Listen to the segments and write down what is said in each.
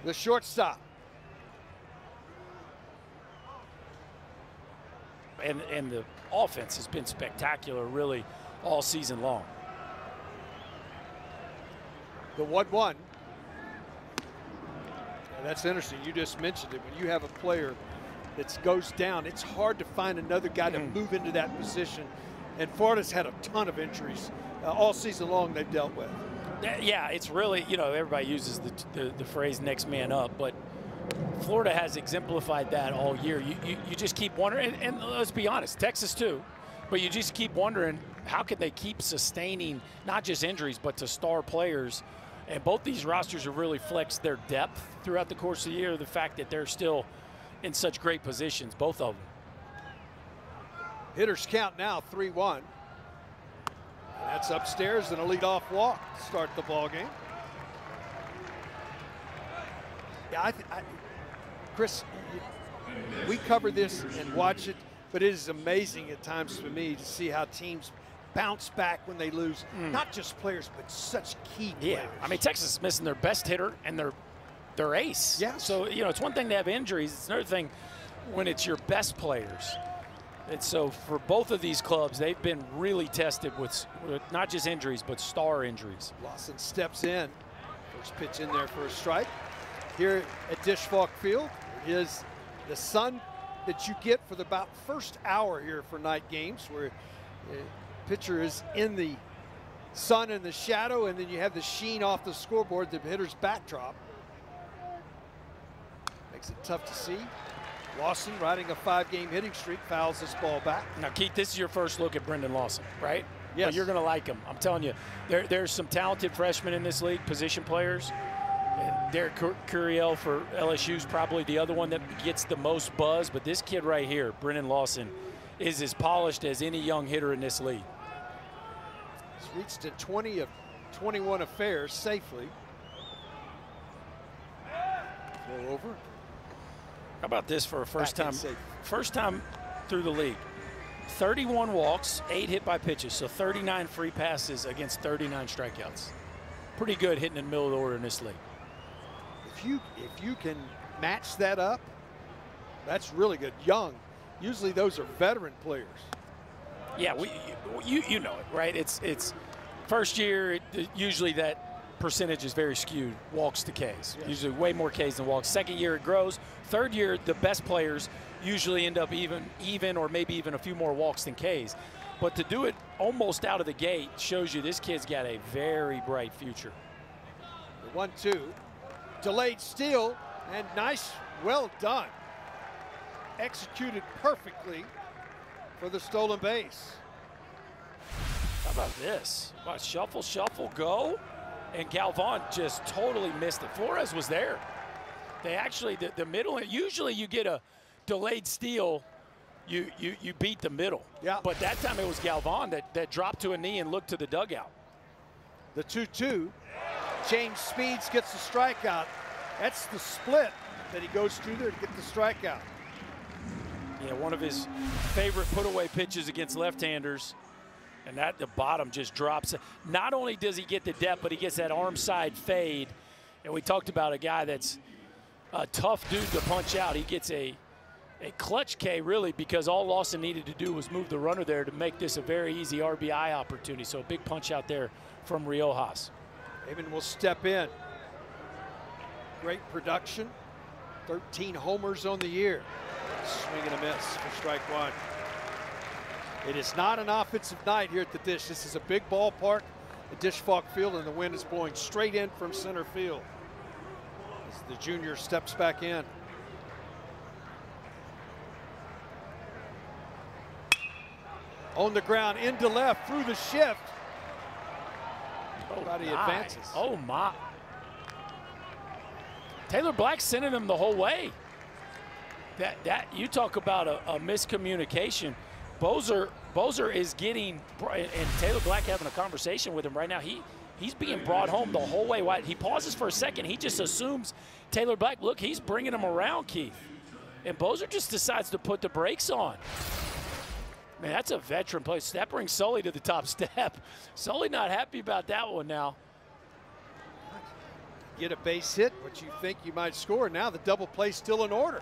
the shortstop. And the offense has been spectacular really all season long. The 1-1. That's interesting. You just mentioned it. When you have a player that goes down, it's hard to find another guy to move into that position. And Florida's had a ton of injuries all season long they've dealt with. Yeah, it's really, you know, everybody uses the phrase next man up, but Florida has exemplified that all year. You just keep wondering, and let's be honest, Texas too, but you just keep wondering how can they keep sustaining not just injuries but to star players. And both these rosters have really flexed their depth throughout the course of the year, the fact that they're still in such great positions, both of them. Hitters count now 3-1. And that's upstairs and a leadoff walk to start the ball game. Yeah, Chris, we cover this and watch it, but it is amazing at times for me to see how teams bounce back when they lose. Not just players, but such key players. Yeah, I mean, Texas is missing their best hitter and their ace. Yeah. So, you know, it's one thing to have injuries. It's another thing when it's your best players. And so for both of these clubs, they've been really tested with not just injuries, but star injuries. Lawson steps in. First pitch in there for a strike. Here at Dish Falk Field is the sun that you get for the about first hour here for night games, where pitcher is in the sun and the shadow, and then you have the sheen off the scoreboard, the hitter's backdrop. Makes it tough to see. Lawson riding a 5-game hitting streak, fouls this ball back. Now, Keith, this is your first look at Brendan Lawson, right? Yes. But you're going to like him. I'm telling you, there's some talented freshmen in this league, position players. Derek Curiel for LSU is probably the other one that gets the most buzz, but this kid right here, Brendan Lawson, is as polished as any young hitter in this league. He's reached a 20 of 21 affairs safely. Throw over. How about this for a first time through the league? 31 walks, 8 hit by pitches, so 39 free passes against 39 strikeouts. Pretty good hitting in the middle of the order in this league. If you can match that up, that's really good. Young, usually those are veteran players. Yeah, you know it, right? It's first year, usually that percentage is very skewed, walks to Ks. Yeah. Usually way more Ks than walks. Second year it grows. Third year, the best players usually end up even or maybe even a few more walks than Ks. But to do it almost out of the gate shows you this kid's got a very bright future. The 1-2, delayed steal, and nice, well done. Executed perfectly for the stolen base. How about this? About shuffle, shuffle, go. And Galvan just totally missed it. Flores was there. They actually, the middle, usually you get a delayed steal, you beat the middle. Yeah. But that time it was Galvan that dropped to a knee and looked to the dugout. The 2-2, James Speeds gets the strikeout. That's the split that he goes through there to get the strikeout. Yeah, one of his favorite put-away pitches against left-handers. And that the bottom just drops. Not only does he get the depth, but he gets that arm side fade. And we talked about a guy that's a tough dude to punch out. He gets a clutch K, really, because all Lawson needed to do was move the runner there to make this a very easy RBI opportunity. So a big punch out there from Riojas. Amen will step in. Great production. 13 homers on the year. Swing and a miss for strike one. It is not an offensive night here at the Dish. This is a big ballpark, the Dish Falk Field, and the wind is blowing straight in from center field as the junior steps back in. On the ground, into left, through the shift. Body advances. Oh, my. Taylor Black sending him the whole way. That you talk about a miscommunication. Bozer is getting, and Taylor Black having a conversation with him right now. He's being brought home the whole way. He pauses for a second. He just assumes Taylor Black, look, he's bringing him around, Keith. And Bozer just decides to put the brakes on. Man, that's a veteran play. That brings Sully to the top step. Sully not happy about that one now. get a base hit, what you think you might score. Now the double play still in order.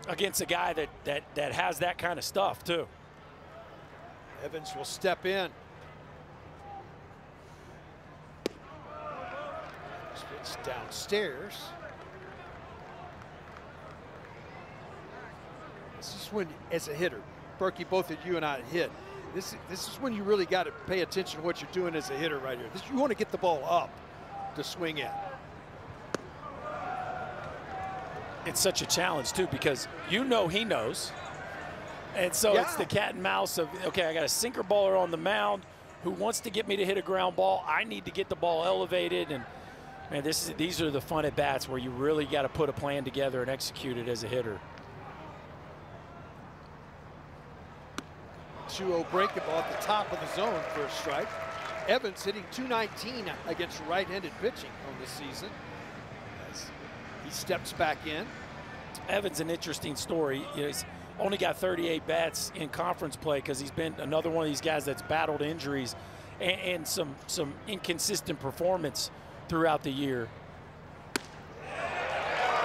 Against a guy that has that kind of stuff, too. Evans will step in. Pitch downstairs. This is when, as a hitter, Berkey, both of you and I hit. This is when you really got to pay attention to what you're doing as a hitter right here. You want to get the ball up to swing at. It's such a challenge, too, because you know he knows. And so it's the cat and mouse of, okay, I got a sinker baller on the mound who wants to get me to hit a ground ball. I need to get the ball elevated. And, man, these are the fun at-bats where you really got to put a plan together and execute it as a hitter. 2-0 breaking ball at the top of the zone for a strike. Evans hitting .219 against right-handed pitching on this season as he steps back in. Evans, an interesting story. He's only got 38 bats in conference play because he's been another one of these guys that's battled injuries and some inconsistent performance throughout the year.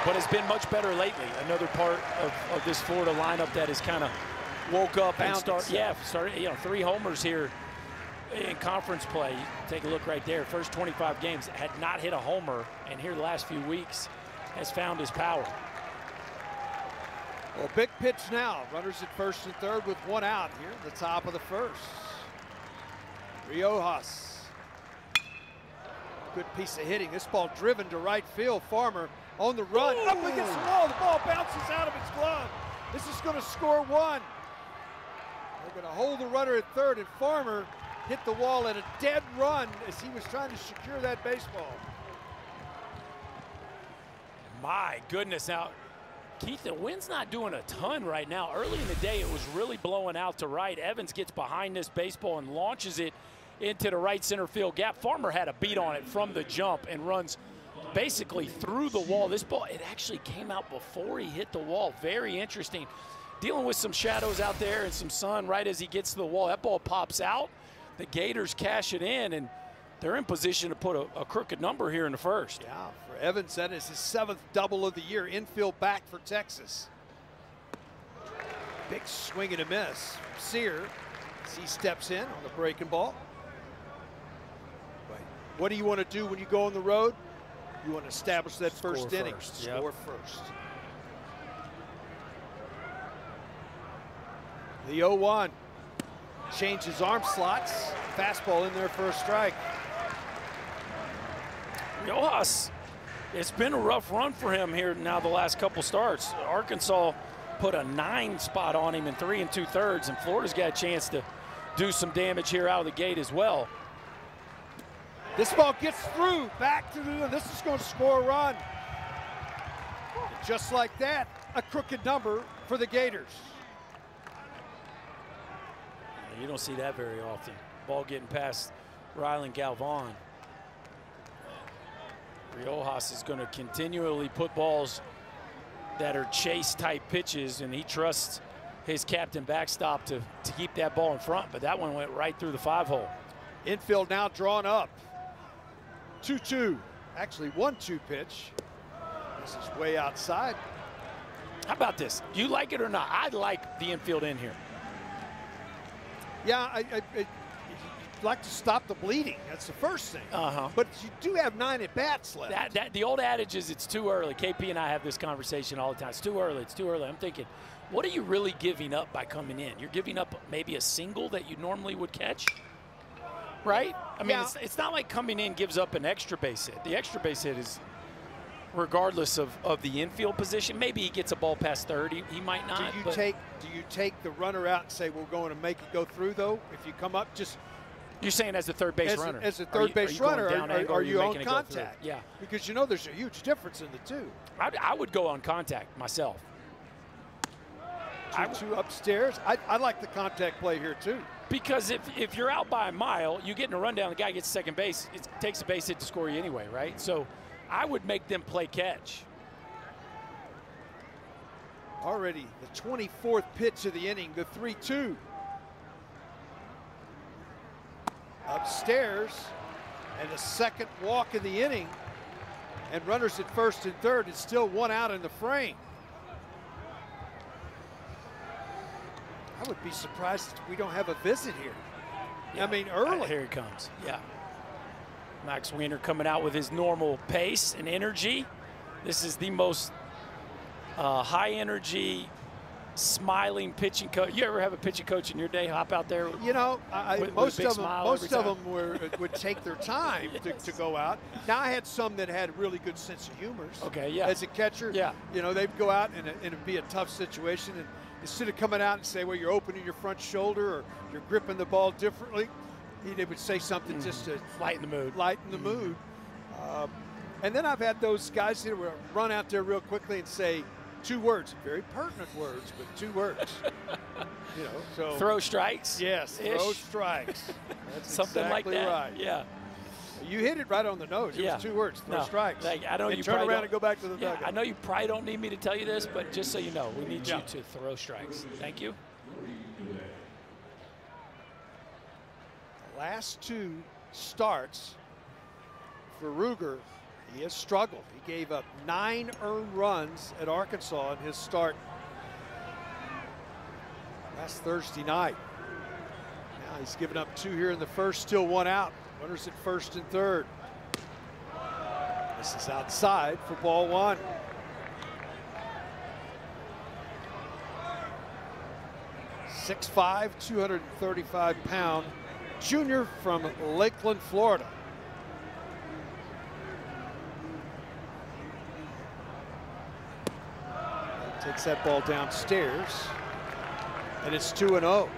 But has been much better lately. Another part of this Florida lineup that has kind of woke up and started 3 homers here in conference play. Take a look right there. First 25 games had not hit a homer, and here the last few weeks has found his power. Well, big pitch now. Runners at first and third with one out here at the top of the first. Riojas. Good piece of hitting. This ball driven to right field. Farmer on the run. Up against the wall. The ball bounces out of his glove. This is going to score one. They're going to hold the runner at third, and Farmer hit the wall at a dead run as he was trying to secure that baseball. My goodness. Now, Keith, the wind's not doing a ton right now. Early in the day, it was really blowing out to right. Evans gets behind this baseball and launches it into the right center field gap. Farmer had a beat on it from the jump and runs basically through the wall. This ball, it actually came out before he hit the wall. Very interesting. Dealing with some shadows out there and some sun right as he gets to the wall. That ball pops out. The Gators cash it in, and they're in position to put a crooked number here in the first. Yeah, for Evans, that is his 7th double of the year. Infield back for Texas. Big swing and a miss from Sear as he steps in on the breaking ball. What do you want to do when you go on the road? You want to establish that first inning. Score first. The 0-1 changes arm slots. Fastball in there for a strike. Riojas, it's been a rough run for him here now the last couple starts. Arkansas put a 9 spot on him in 3 2/3, and Florida's got a chance to do some damage here out of the gate as well. This ball gets through, back to this is going to score a run. And just like that, a crooked number for the Gators. You don't see that very often. Ball getting past Rylan Galvan. Riojas is going to continually put balls that are chase-type pitches, and he trusts his captain backstop to keep that ball in front, but that one went right through the 5-hole. Infield now drawn up. 2-2, actually 1-2 pitch. This is way outside. How about this? You like it or not? I like the infield in here. Yeah, I'd like to stop the bleeding. That's the first thing. But you do have 9 at-bats left. The old adage is it's too early. KP and I have this conversation all the time. It's too early. It's too early. I'm thinking, what are you really giving up by coming in? You're giving up maybe a single that you normally would catch, right? I mean, it's not like coming in gives up an extra base hit. The extra base hit is regardless of the infield position. Maybe he gets a ball past third. He might not. Do you take the runner out and say we're going to make it go through, though? If you come up, just you're saying as a third base runner. As a third base runner, are you on contact? Yeah. Because you know there's a huge difference in the two. I would go on contact myself. 2-2 upstairs. I like the contact play here too. Because if you're out by a mile, you get in a rundown, the guy gets second base, it takes a base hit to score you anyway, right? So I would make them play catch. Already the 24th pitch of the inning, the 3-2. Upstairs, And the second walk of the inning, and runners at first and third. It's still 1 out in the frame. I would be surprised if we don't have a visit here. Yeah, I mean, early. Here he comes. Yeah. Max Wiener coming out with his normal pace and energy. This is the most high energy, smiling pitching coach. You ever have a pitching coach in your day hop out there? You know, most of them would take their time to go out. Now I had some that had a really good sense of humor. Okay, yeah. As a catcher, yeah. You know, they'd go out and it'd be a tough situation, and instead of coming out and say, well, you're opening your front shoulder or you're gripping the ball differently, they would say something just to lighten the mood. Lighten the mood. And then I've had those guys that will run out there real quickly and say 2 words, very pertinent words, but 2 words. You know, so throw strikes. Yes, throw strikes. That's something exactly like that. Right. Yeah. You hit it right on the nose. It was 2 words, throw strikes. Like, I know and you turn around and go back to the yeah, dugout. I know you probably don't need me to tell you this, but just so you know, we need you to throw strikes. Thank you. The last 2 starts for Ruger, he has struggled. He gave up 9 earned runs at Arkansas in his start last Thursday night. Now he's given up 2 here in the first, still 1 out. Runners at first and third. This is outside for ball 1. .6'5", 235-pound junior from Lakeland, Florida. Takes that ball downstairs, and it's 2-0.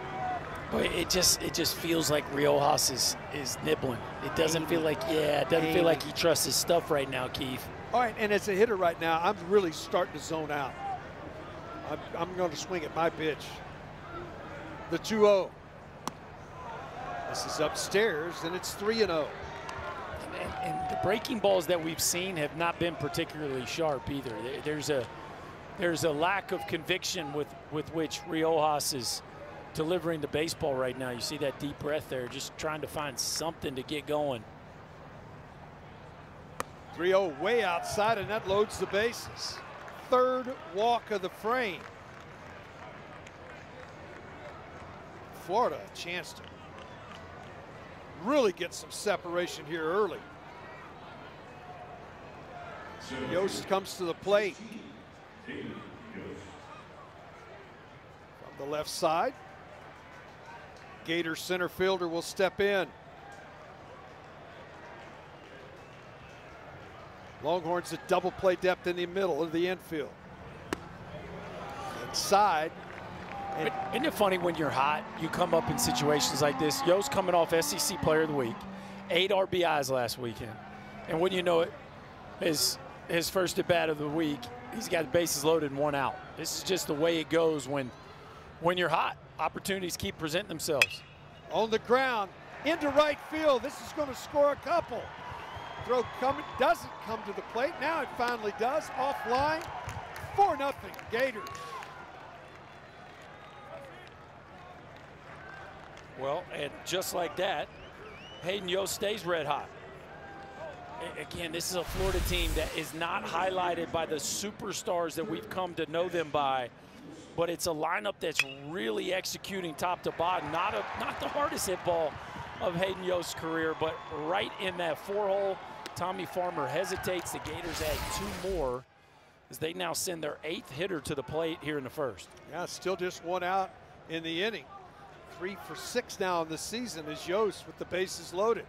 Boy, it just feels like Riojas is nibbling. It doesn't feel like, it doesn't feel like he trusts his stuff right now, Keith. All right, and as a hitter right now, I'm really starting to zone out. I'm going to swing at my pitch. The 2-0. This is upstairs, and it's 3-0. And the breaking balls that we've seen have not been particularly sharp either. There's a lack of conviction with which Riojas is delivering the baseball right now. You see that deep breath there, just trying to find something to get going. 3-0 way outside, and that loads the bases. 3rd walk of the frame. Florida a chance to really get some separation here early. Yost comes to the plate. From the left side, Gator center fielder will step in. Longhorns at double play depth in the middle of the infield. Inside. Isn't it funny when you're hot, you come up in situations like this? Yost coming off SEC Player of the Week, 8 RBIs last weekend. And when you know it, his first at bat of the week, he's got the bases loaded and 1 out. This is just the way it goes when you're hot. Opportunities keep presenting themselves. On the ground, into right field. This is going to score a couple. Throw coming, doesn't come to the plate. Now it finally does. Offline, 4-0 Gators. Well, and just like that, Hayden Yost stays red hot. Again, this is a Florida team that is not highlighted by the superstars that we've come to know them by, but it's a lineup that's really executing top to bottom. Not the hardest hit ball of Hayden Yost's career, but right in that 4-hole. Tommy Farmer hesitates. The Gators add 2 more as they now send their 8th hitter to the plate here in the first. Yeah, still just 1 out in the inning. 3 for 6 now in the season is Yost with the bases loaded.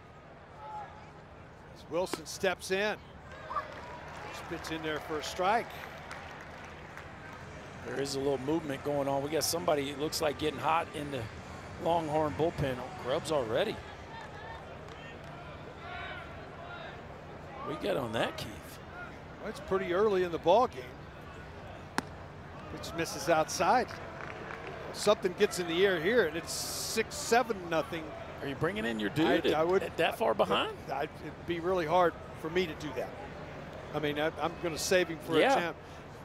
As Wilson steps in. Spits in there for a strike. There is a little movement going on. We got somebody, it looks like, getting hot in the Longhorn bullpen. Oh, Grubbs already. We got on that, Keith. Well, it's pretty early in the ball game. Pitch misses outside. Something gets in the air here, and it's 6-7 nothing. Are you bringing in your dude that far behind? It'd be really hard for me to do that. I mean, I'm going to save him for a chance.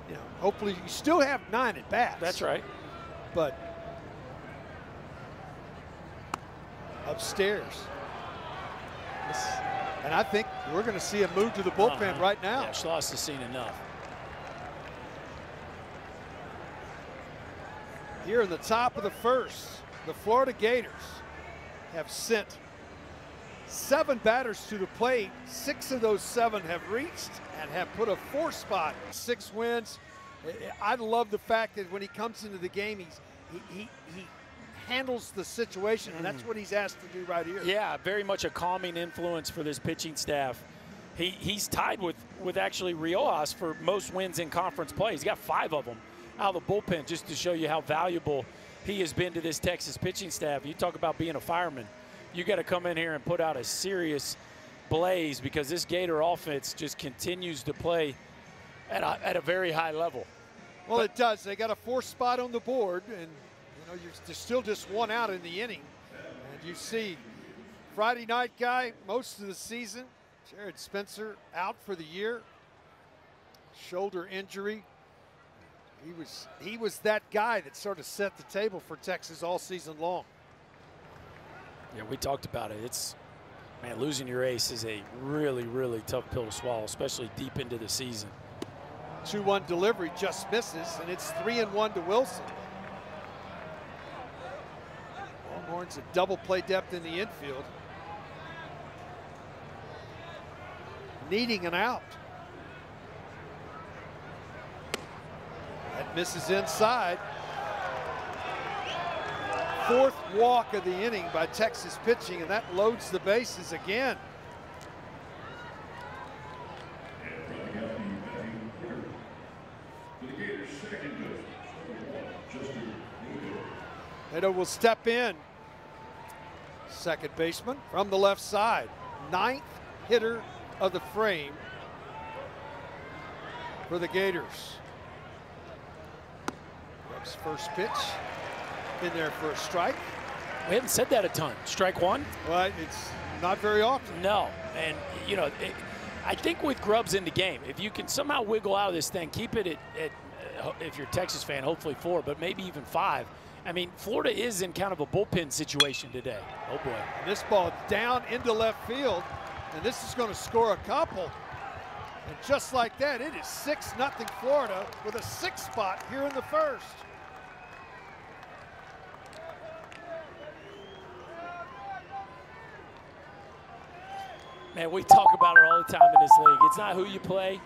You know, hopefully you still have 9 at bats. That's right. But upstairs, And I think we're going to see a move to the bullpen right now. Yeah, Schloss has seen enough. Here in the top of the first, the Florida Gators have sent 7 batters to the plate. 6 of those 7 have reached and have put a 4 spot, 6 wins. I love the fact that when he comes into the game, he handles the situation, and that's what he's asked to do right here. Yeah, very much a calming influence for this pitching staff. He's tied with actually Riojas for most wins in conference play. He's got 5 of them out of the bullpen, just to show you how valuable he has been to this Texas pitching staff. You talk about being a fireman. You got to come in here and put out a serious blaze, because this Gator offense just continues to play at a very high level. Well, it does. They got a 4 spot on the board, and you're still just 1 out in the inning. And you see Friday night guy most of the season, Jared Spencer, out for the year. Shoulder injury. He was that guy that sort of set the table for Texas all season long. Yeah, we talked about it. Man, losing your ace is a really, really tough pill to swallow, especially deep into the season. 2-1 delivery just misses, and it's 3-1 to Wilson. Longhorns a double play depth in the infield. Needing an out. That misses inside. 4th walk of the inning by Texas pitching, and that loads the bases again. Nadeau will step in. Second baseman from the left side. 9th hitter of the frame for the Gators. Grubb's first pitch in there for a strike. We haven't said that a ton. Strike 1? Well, it's not very often. No, and I think with Grubbs in the game, if you can somehow wiggle out of this thing, keep it at if you're a Texas fan, hopefully 4, but maybe even 5. I mean, Florida is in kind of a bullpen situation today. Oh boy. And this ball down into left field, and this is going to score a couple. And just like that, it is 6-0 Florida with a 6 spot here in the first. Man, we talk about it all the time in this league. It's not who you play,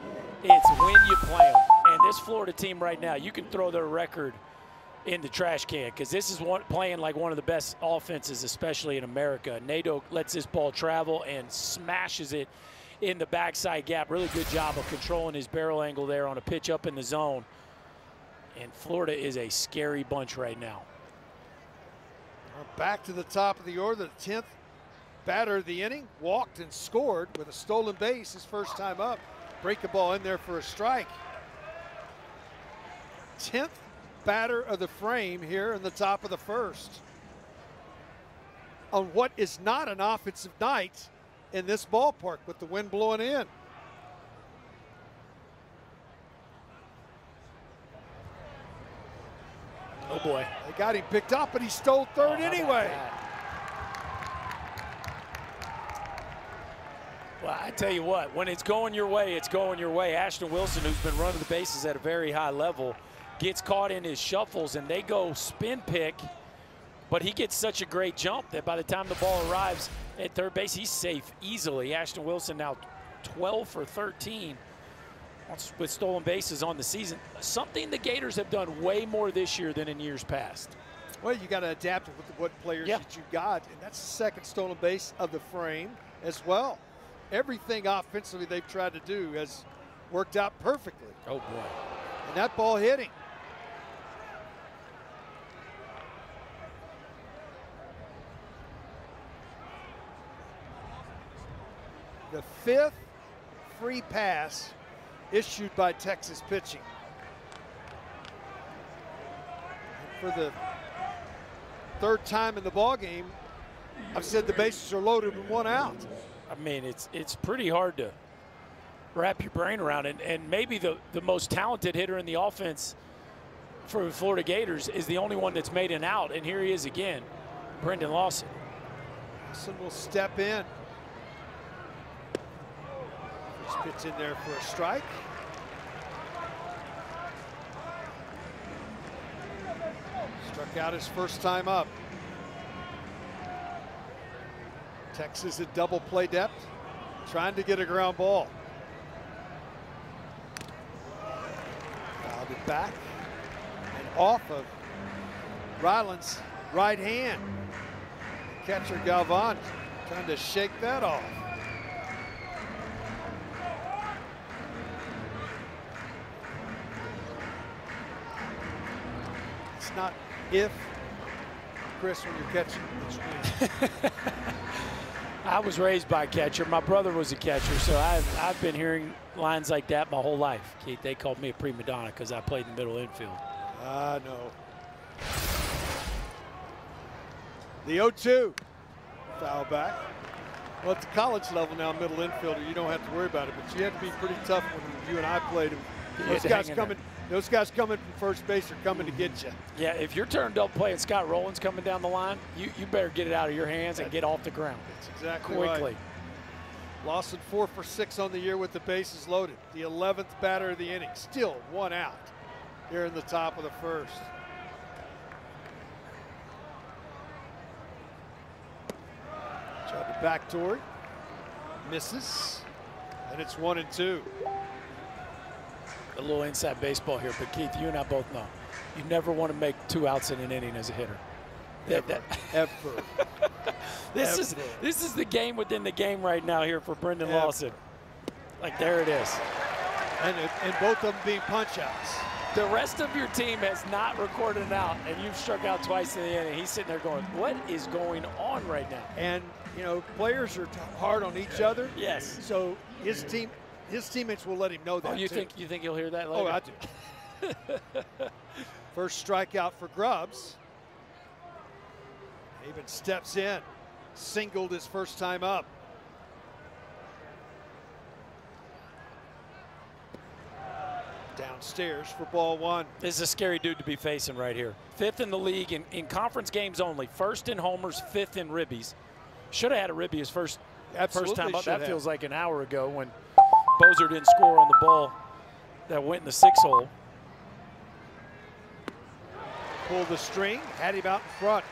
it's when you play them. And this Florida team right now, you can throw their record in the trash can, because this is playing like one of the best offenses, especially in America. Nadeau lets this ball travel and smashes it in the backside gap. Really good job of controlling his barrel angle there on a pitch up in the zone. And Florida is a scary bunch right now. Back to the top of the order, the 10th batter of the inning, walked and scored with a stolen base his first time up. Break the ball in there for a strike. 10th batter of the frame here in the top of the first. On what is not an offensive night in this ballpark with the wind blowing in. Oh boy. They got him picked up, but he stole third anyway. Well, I tell you what, when it's going your way, it's going your way. Ashton Wilson, who's been running the bases at a very high level, gets caught in his shuffles, and they go spin pick, but he gets such a great jump that by the time the ball arrives at third base, he's safe easily. Ashton Wilson now 12 for 13 with stolen bases on the season. Something the Gators have done way more this year than in years past. Well, you got to adapt with what players that you got, and that's the second stolen base of the frame as well. Everything offensively they've tried to do has worked out perfectly. Oh boy. And that ball hitting. The 5th free pass issued by Texas pitching. And for the 3rd time in the ballgame, I've said the bases are loaded with 1 out. I mean, it's pretty hard to wrap your brain around it. And maybe the most talented hitter in the offense for the Florida Gators is the only one that's made an out. And here he is again, Brendan Lawson. Lawson will step in. Gets in there for a strike. Struck out his first time up. Texas at double play depth, trying to get a ground ball. Fouled it back and off of Ryland's right hand. Catcher Galvan trying to shake that off. It's not if, Chris, when you're catching, it's when. I was raised by a catcher. My brother was a catcher, so I've been hearing lines like that my whole life. Keith, they called me a prima donna because I played in the middle infield. I know. The 0-2. Foul back. Well, at the college level now, middle infielder, you don't have to worry about it, but you have to be pretty tough when you and I played him. Those guys coming from first base are coming to get you. Yeah, if you're turned up playing Scott Rowlands coming down the line, you better get it out of your hands and get off the ground. That's exactly quickly. Right. Lawson 4 for 6 on the year with the bases loaded. The 11th batter of the inning. Still 1 out here in the top of the first. Tried to backdoor. Misses. And it's 1-2. A little inside baseball here, but Keith, you and I both know you never want to make 2 outs in an inning as a hitter. Ever. This is the game within the game right now here for Brendan Lawson. Like, there it is. And both of them being punch outs. The rest of your team has not recorded an out, and you've struck out twice in the inning. He's sitting there going, what is going on right now? And, you know, players are hard on each other. Yes. So his teammates will let him know that. Oh, you think you'll hear that later? Oh, I do. First strikeout for Grubbs. Even steps in, singled his first time up. Downstairs for ball 1. This is a scary dude to be facing right here. 5th in the league in conference games only. 1st in homers, 5th in ribbies. Should have had a ribby his first time up. That feels like an hour ago when Bozer didn't score on the ball that went in the 6 hole. Pulled the string, had him out in front.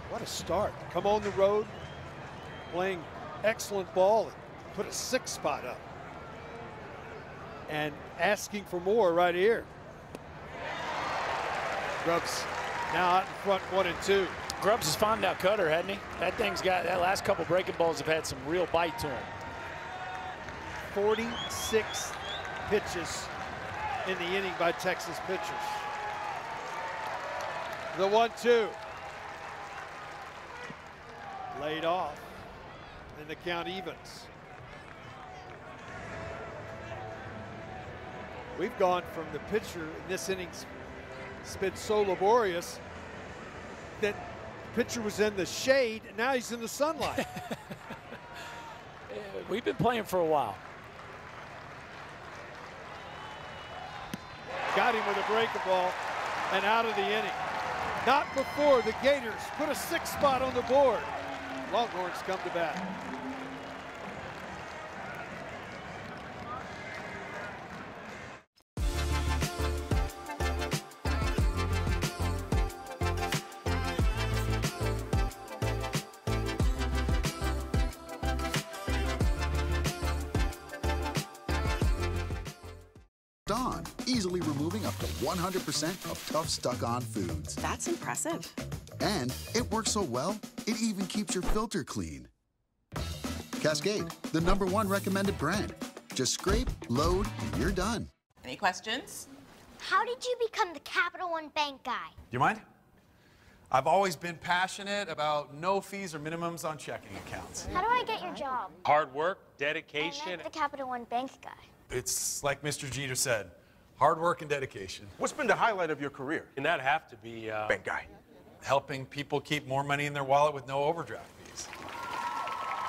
What a start. Come on the road, playing excellent ball, and put a 6 spot up. And asking for more right here. Grubbs now out in front, 1-2. Grubbs has found out cutter, hadn't he? That last couple breaking balls have had some real bite to him. 46 pitches in the inning by Texas pitchers. The 1-2. Laid off, and the count evens. We've gone from the pitcher in this inning's been so laborious that the pitcher was in the shade, and now he's in the sunlight. We've been playing for a while. Got him with a breaking ball and out of the inning. Not before the Gators put a 6 spot on the board. Longhorns come to bat. Dawn, easily removing up to 100% of tough stuck-on foods. That's impressive. And it works so well, it even keeps your filter clean. Cascade, the #1 recommended brand. Just scrape, load, and you're done. Any questions? How did you become the Capital One Bank guy? You mind? I've always been passionate about no fees or minimums on checking accounts. How do I get your job? Hard work, I dedication. meant the Capital One Bank guy. It's like Mr. Jeter said, hard work and dedication. What's been the highlight of your career? And that have to be Bank guy. Helping people keep more money in their wallet with no overdraft fees.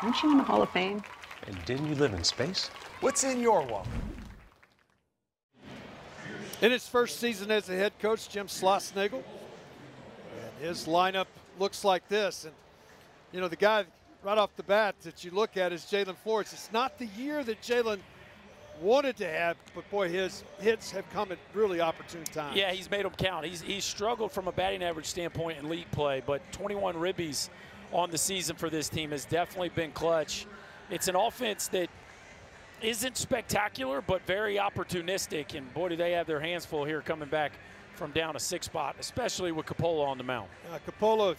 Aren't you in the Hall of Fame? And didn't you live in space? What's in your wallet? In his first season as a head coach, Jim Schlossnagle His lineup looks like this. And, you know, the guy right off the bat that you look at is Jalen Flores. It's not the year that Jalen wanted to have, but boy, his hits have come at really opportune times. Yeah, he's made them count. He's struggled from a batting average standpoint in league play, but 21 ribbies on the season for this team has definitely been clutch. It's an offense that isn't spectacular, but very opportunistic, and boy, do they have their hands full here coming back from down a 6 spot, especially with Coppola on the mound. Coppola,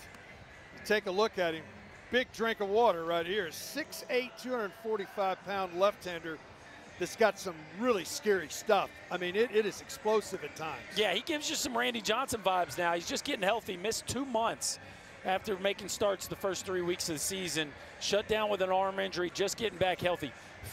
take a look at him. Big drink of water right here. 6'8", 245-pound left-hander that's got some really scary stuff. I mean, it is explosive at times. Yeah, he gives you some Randy Johnson vibes now. He's just getting healthy. Missed 2 months after making starts the first 3 weeks of the season. Shut down with an arm injury, just getting back healthy.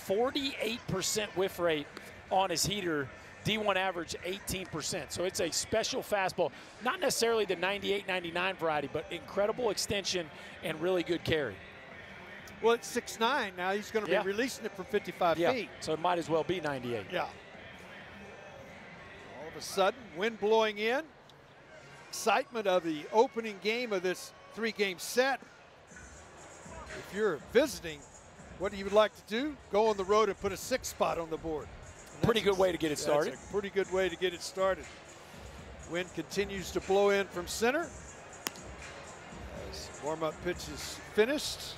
48% whiff rate on his heater. D1 average 18%. So it's a special fastball. Not necessarily the 98, 99 variety, but incredible extension and really good carry. Well, it's 6'9". Now he's going to be releasing it from 55 feet. So it might as well be 98. Yeah. All of a sudden, wind blowing in. Excitement of the opening game of this 3-game set. If you're visiting, what you would like to do? Go on the road and put a 6 spot on the board. Pretty good way to get it started. That's a pretty good way to get it started. Wind continues to blow in from center. As warm-up pitch is finished,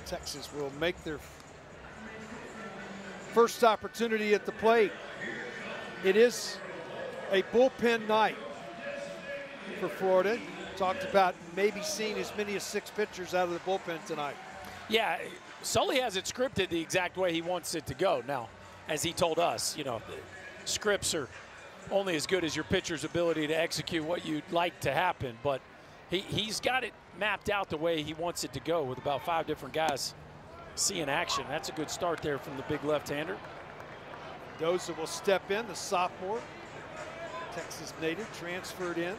Texas will make their first opportunity at the plate. It is a bullpen night for Florida. Talked about maybe seeing as many as 6 pitchers out of the bullpen tonight. Yeah, Sully has it scripted the exact way he wants it to go. Now, as he told us, you know, scripts are only as good as your pitcher's ability to execute what you'd like to happen, but he's got it mapped out the way he wants it to go with about 5 different guys seeing action. That's a good start there from the big left-hander. Mendoza will step in, the sophomore, Texas native, transferred in.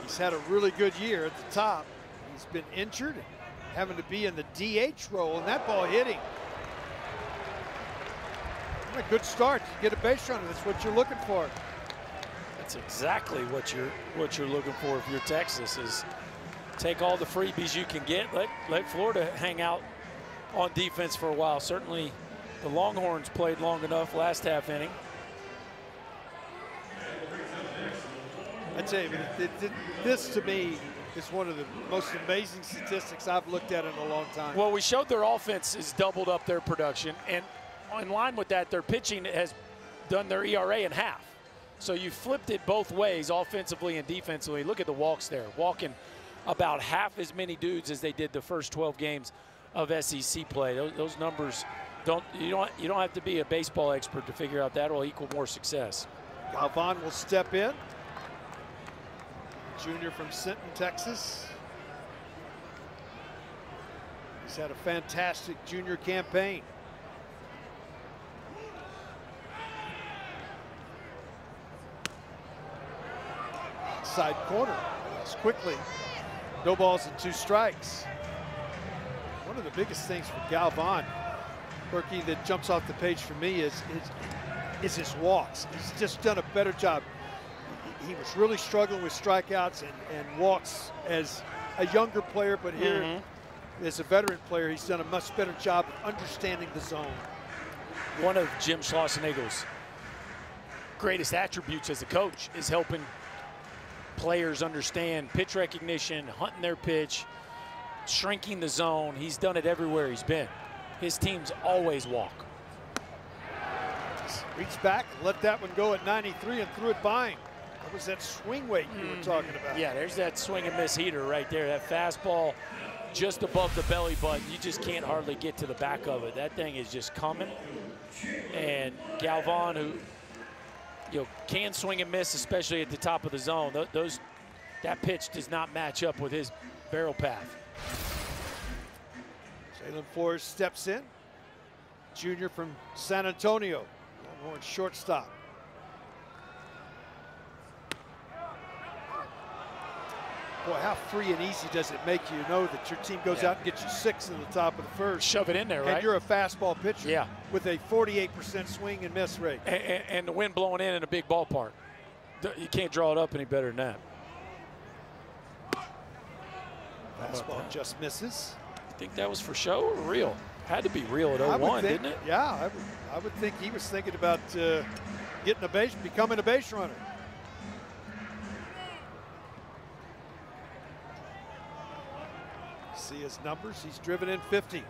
He's had a really good year at the top. He's been injured, having to be in the DH role, and that ball hitting. What a good start. You get a base runner. That's what you're looking for. That's exactly what you're looking for if you're Texas, is take all the freebies you can get. Let Florida hang out on defense for a while. Certainly the Longhorns played long enough last half inning. I tell you, this to me is one of the most amazing statistics I've looked at in a long time. Well, we showed their offense has doubled up their production, and in line with that, their pitching has done their ERA in half. So you flipped it both ways, offensively and defensively. Look at the walks there, walking about half as many dudes as they did the first 12 games of SEC play. Those numbers you don't have to be a baseball expert to figure out that will equal more success. Galvan will step in. Junior from Sinton, Texas. He's had a fantastic junior campaign. Side corner, it's quickly. No balls and 2 strikes. One of the biggest things for Galvan, Berkey, that jumps off the page for me is his walks. He's just done a better job. He was really struggling with strikeouts and walks as a younger player, but here as a veteran player, he's done a much better job of understanding the zone. One of Jim Schlossenagel's greatest attributes as a coach is helping players understand pitch recognition, hunting their pitch, shrinking the zone. He's done it everywhere he's been. His teams always walk. Just reached back, let that one go at 93 and threw it by him. That was that swing weight you were talking about. Yeah, there's that swing and miss heater right there. That fastball just above the belly button. You just can't hardly get to the back of it. That thing is just coming. And Galvan, who can swing and miss, especially at the top of the zone. That pitch does not match up with his barrel path. Jalen Flores steps in. Junior from San Antonio, Longhorn shortstop. Boy, how free and easy does it make you know that your team goes out and gets you 6 in the top of the first. Shove it in there, right? And you're a fastball pitcher. Yeah. With a 48% swing and miss rate. And the wind blowing in a big ballpark. You can't draw it up any better than that. Fastball just misses. You think that was for show or real? Had to be real at I would 0-1, think, didn't it? Yeah, I would think he was thinking about getting a base, becoming a base runner. See his numbers. He's driven in 50.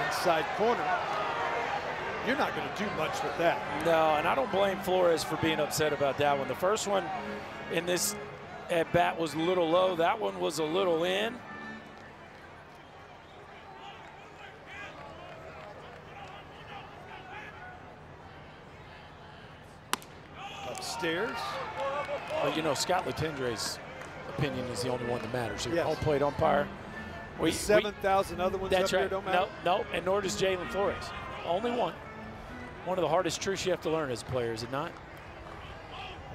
Inside corner. You're not going to do much with that. No, and I don't blame Flores for being upset about that one. The first one in this at bat was a little low. That one was a little in. Upstairs. Well, you know, Scott Latendre's opinion is the only one that matters here. Yes. Home plate umpire. The 7,000 other ones that's up right. there don't matter? No, and nor does Jalen Flores. Only one. One of the hardest truths you have to learn as a player, is it not?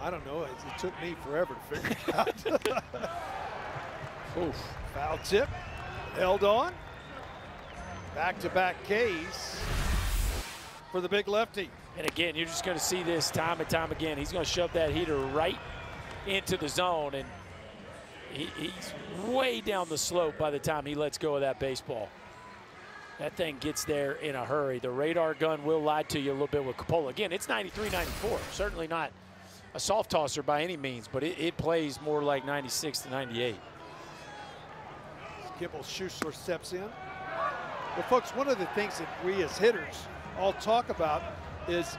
I don't know. It took me forever to figure it out. Oof. Foul tip. Held on. Back-to-back Ks for the big lefty. And again, you're just going to see this time and time again. He's going to shove that heater right into the zone, and he's way down the slope by the time he lets go of that baseball. That thing gets there in a hurry. The radar gun will lie to you a little bit with Coppola. Again, it's 93, 94. Certainly not a soft tosser by any means, but it plays more like 96 to 98. Kimball Schuessler steps in. Well, folks, one of the things that we as hitters all talk about is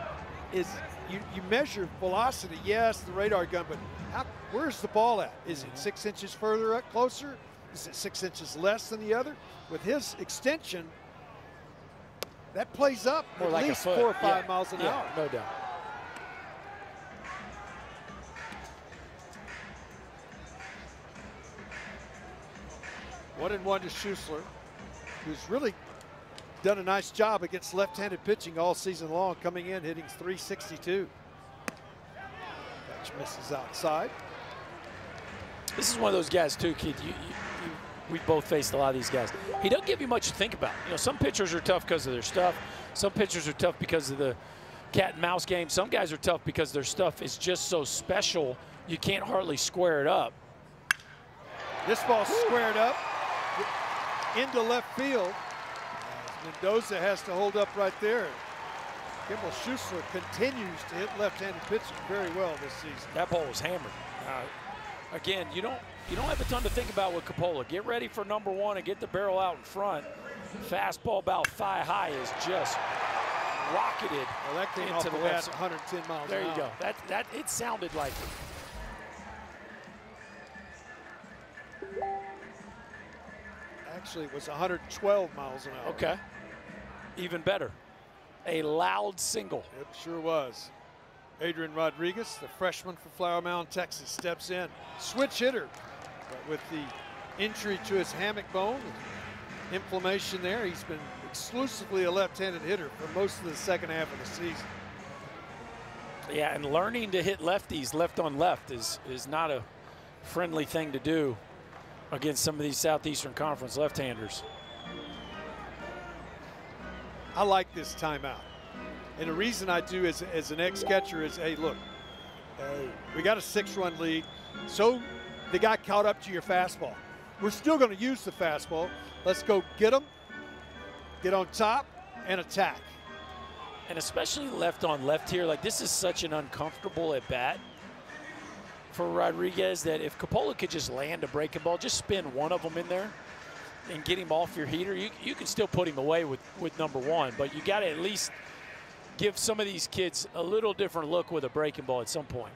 you measure velocity. Yes, the radar gun, but where's the ball at? Is it 6 inches further up, closer? Is it 6 inches less than the other? With his extension, that plays up More at like least a foot. 4 or 5 Yeah. miles an Yeah, hour. no doubt. One and one to Schuessler, who's really done a nice job against left-handed pitching all season long, coming in hitting .362. Pitch misses outside. This is one of those guys too, Keith. We both faced a lot of these guys. He doesn't give you much to think about. You know, some pitchers are tough because of their stuff. Some pitchers are tough because of the cat and mouse game. Some guys are tough because their stuff is just so special you can't hardly square it up. This ball squared up into left field. Mendoza has to hold up right there. Kimball Schuessler continues to hit left-handed pitching very well this season. That ball was hammered. Again, you don't have a ton to think about with Coppola. Get ready for number one and get the barrel out in front. Fastball about thigh high is just rocketed Well, that came into off the the left bat side. 110 miles There an you hour. go. That it sounded like it. Actually, it was 112 miles an hour. Okay. Even better. A loud single. It sure was. Adrian Rodriguez, the freshman from Flower Mound, Texas, steps in. Switch hitter, but with the injury to his hammock bone, inflammation there, he's been exclusively a left-handed hitter for most of the second half of the season. Yeah, and learning to hit lefties left on left is not a friendly thing to do against some of these Southeastern Conference left-handers. I like this timeout. And the reason I do as an ex-catcher is, hey, look, we got a 6-run lead, so they got caught up to your fastball. We're still going to use the fastball. Let's go get them, get on top, and attack. And especially left on left here, like this is such an uncomfortable at bat for Rodriguez that if Coppola could just land a breaking ball, just spin one of them in there and get him off your heater, you can still put him away with number one, but you got to at least give some of these kids a little different look with a breaking ball at some point.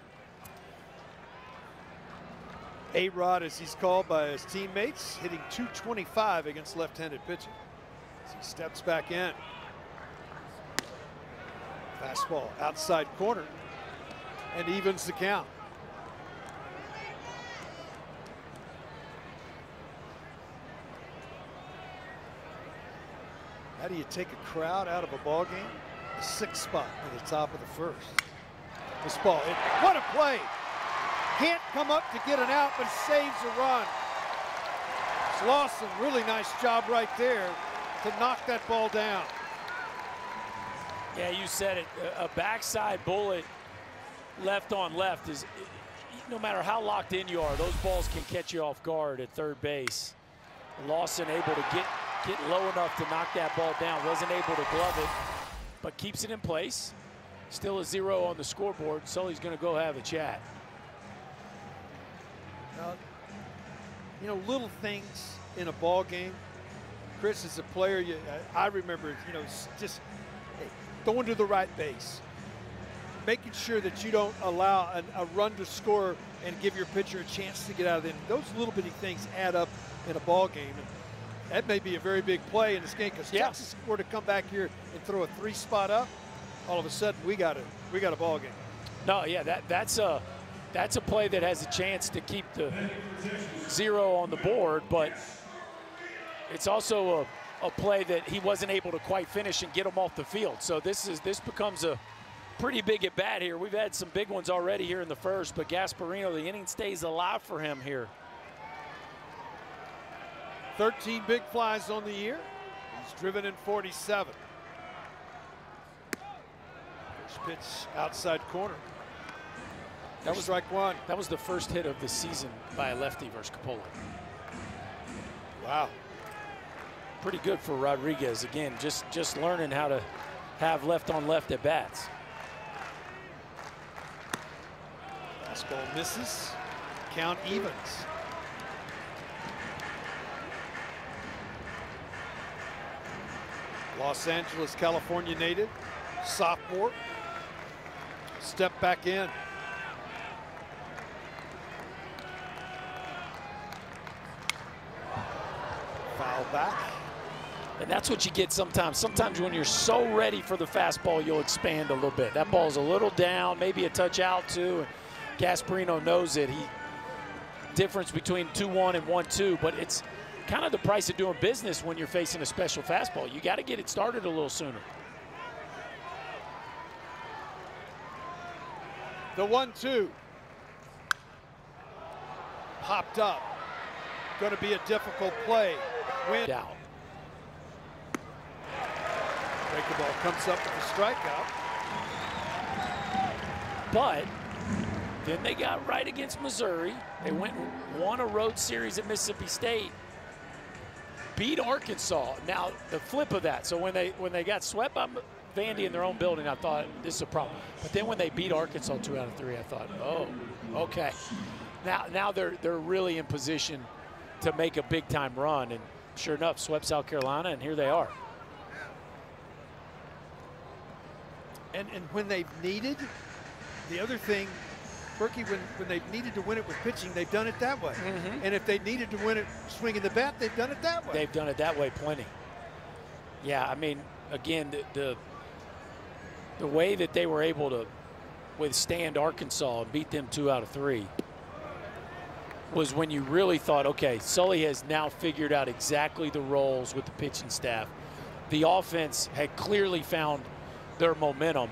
A-Rod, as he's called by his teammates, hitting .225 against left-handed pitching. As he steps back in. Fastball outside corner and evens the count. How do you take a crowd out of a ball game? The 6th spot at the top of the 1st. This ball, what a play! Can't come up to get an out, but saves a run. Lawson, really nice job right there to knock that ball down. Yeah, you said it. A backside bullet left on left is, no matter how locked in you are, those balls can catch you off guard at third base. Lawson able to get low enough to knock that ball down. Wasn't able to glove it, but keeps it in place. Still a 0 on the scoreboard. Sully's going to go have a chat. You know, little things in a ball game. Chris, as a player, I remember, you know, just going to the right base, making sure that you don't allow a run to score and give your pitcher a chance to get out of it. Those little bitty things add up in a ball game. And that may be a very big play in this game, because Texas were to come back here and throw a 3-spot up, all of a sudden we got a ball game. No, yeah, that's a play that has a chance to keep the 0 on the board, but it's also a play that he wasn't able to quite finish and get him off the field. So this becomes a pretty big at bat here. We've had some big ones already here in the first, but Gasparino, the inning stays alive for him here. 13 big flies on the year. He's driven in 47. First pitch outside corner. That was strike one. That was the first hit of the season by a lefty versus Capola. Wow. Pretty good for Rodriguez. Again, just learning how to have left on left at bats. Fastball misses. Count evens. Los Angeles, California native, sophomore. Step back in. Foul back. And that's what you get sometimes. Sometimes when you're so ready for the fastball, you'll expand a little bit. That ball's a little down, maybe a touch out too. And Gasparino knows it. Difference between 2-1 and 1-2, but it's kind of the price of doing business when you're facing a special fastball. You got to get it started a little sooner. The 1-2 popped up. Going to be a difficult play. Win. Down. Breakable comes up with a strikeout. But then they got right against Missouri. They went and won a road series at Mississippi State. Beat Arkansas. Now the flip of that. So when they got swept by Vandy in their own building, I thought this is a problem. But then when they beat Arkansas 2 out of 3, I thought, oh, okay. Now they're really in position to make a big time run, and sure enough, swept South Carolina, and here they are. And when they've needed, the other thing, Berkey, when they've needed to win it with pitching, they've done it that way. And if they needed to win it swinging the bat, they've done it that way. They've done it that way plenty. Yeah, I mean, again, the way that they were able to withstand Arkansas and beat them 2 out of 3 was when you really thought, okay, Sully has now figured out exactly the roles with the pitching staff. The offense had clearly found their momentum,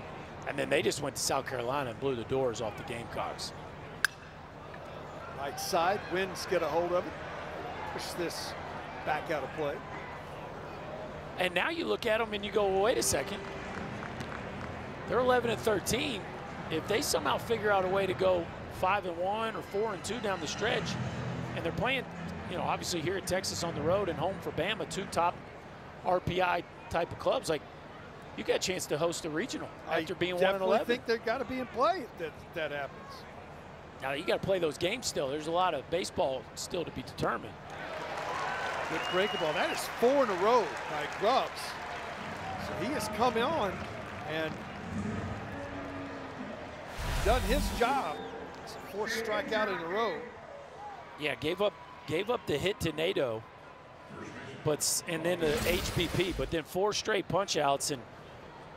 and then they just went to South Carolina and blew the doors off the Gamecocks. Right side, winds get a hold of it. Push this back out of play. And now you look at them and you go, well, wait a second. They're 11-13. If they somehow figure out a way to go 5-1 or 4-2 down the stretch, and they're playing, you know, obviously here at Texas on the road and home for Bama, 2 top RPI type of clubs, like, you got a chance to host a regional after being 1-11. I think they've got to be in play if that happens. Now you got to play those games still. There's a lot of baseball still to be determined. Good breakable. That is 4 in a row by Grubbs. So he has come on and done his job. It's a 4th strikeout in a row. Yeah, gave up the hit to Nato, and then the HBP, but then 4 straight punch outs, and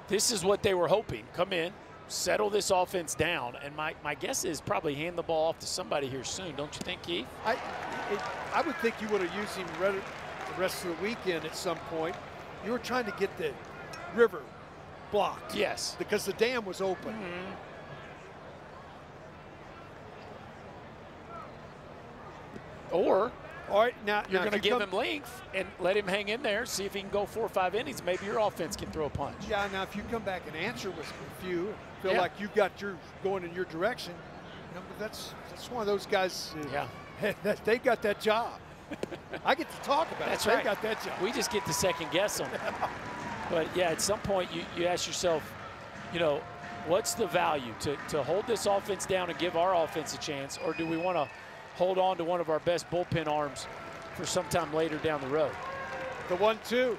this is what they were hoping. Come in, settle this offense down, and my guess is probably hand the ball off to somebody here soon, don't you think, Keith? I would think you would have used him the rest of the weekend at some point. You were trying to get the river blocked. Yes. Because the dam was open. Or All right, now You're if going to you give him length and let him hang in there, see if he can go 4 or 5 innings. Maybe your offense can throw a punch. Yeah, now if you come back and answer with a few, feel Yeah. like you've got your going in your direction, but that's one of those guys. They've got that job. I get to talk about That's it. right. They've got that job. We just get to second guess them. But yeah, at some point you ask yourself, what's the value to hold this offense down and give our offense a chance, or do we want to hold on to one of our best bullpen arms for sometime later down the road? The 1-2.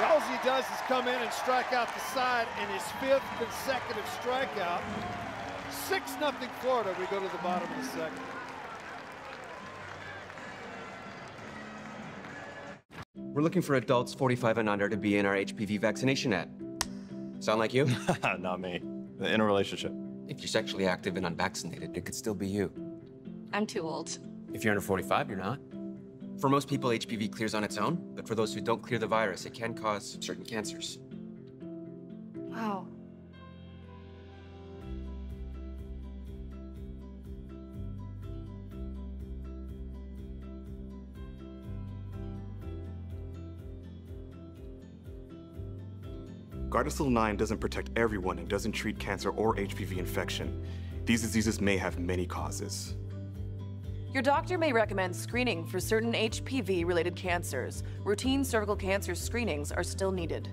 All he does is come in and strike out the side in his 5th consecutive strikeout. 6-0 Florida. We go to the bottom of the second. We're looking for adults 45 and under to be in our HPV vaccination ad. Sound like you? Not me. In a relationship. If you're sexually active and unvaccinated, it could still be you. I'm too old. If you're under 45, you're not. For most people, HPV clears on its own, but for those who don't clear the virus, it can cause certain cancers. Wow. Gardasil 9 doesn't protect everyone and doesn't treat cancer or HPV infection. These diseases may have many causes. Your doctor may recommend screening for certain HPV-related cancers. Routine cervical cancer screenings are still needed.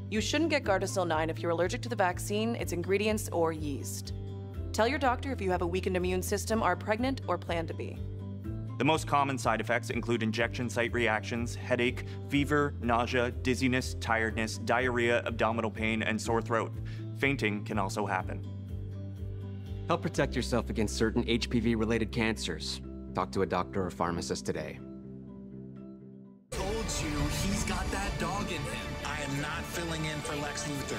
You shouldn't get Gardasil 9 if you're allergic to the vaccine, its ingredients, or yeast. Tell your doctor if you have a weakened immune system, are pregnant, or plan to be. The most common side effects include injection site reactions, headache, fever, nausea, dizziness, tiredness, diarrhea, abdominal pain, and sore throat. Fainting can also happen. Help protect yourself against certain HPV-related cancers. Talk to a doctor or pharmacist today. Told you he's got that dog in him. I am not filling in for Lex Luthor.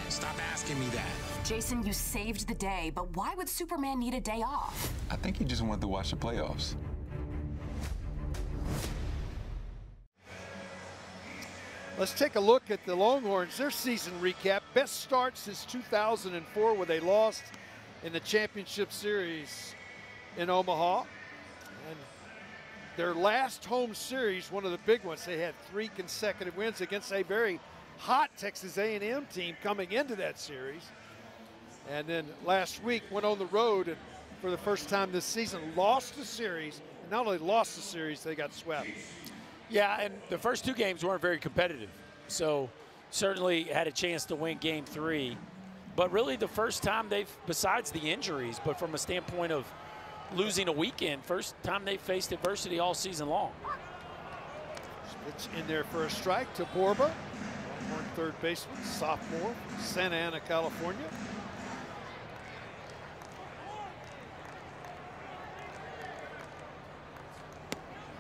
Stop asking me that. Jason, you saved the day, but why would Superman need a day off? I think he just wanted to watch the playoffs. Let's take a look at the Longhorns, their season recap. Best start since 2004, where they lost in the championship series in Omaha. And their last home series, one of the big ones, they had 3 consecutive wins against a very hot Texas A&M team coming into that series. And then last week went on the road and for the first time this season lost the series. And not only lost the series, they got swept. Yeah, and the first 2 games weren't very competitive. So certainly had a chance to win game 3. But really the first time they've, besides the injuries, but from a standpoint of losing a weekend, first time they've faced adversity all season long. It's in there for a strike to Borba, Longhorn third baseman, sophomore, Santa Ana, California.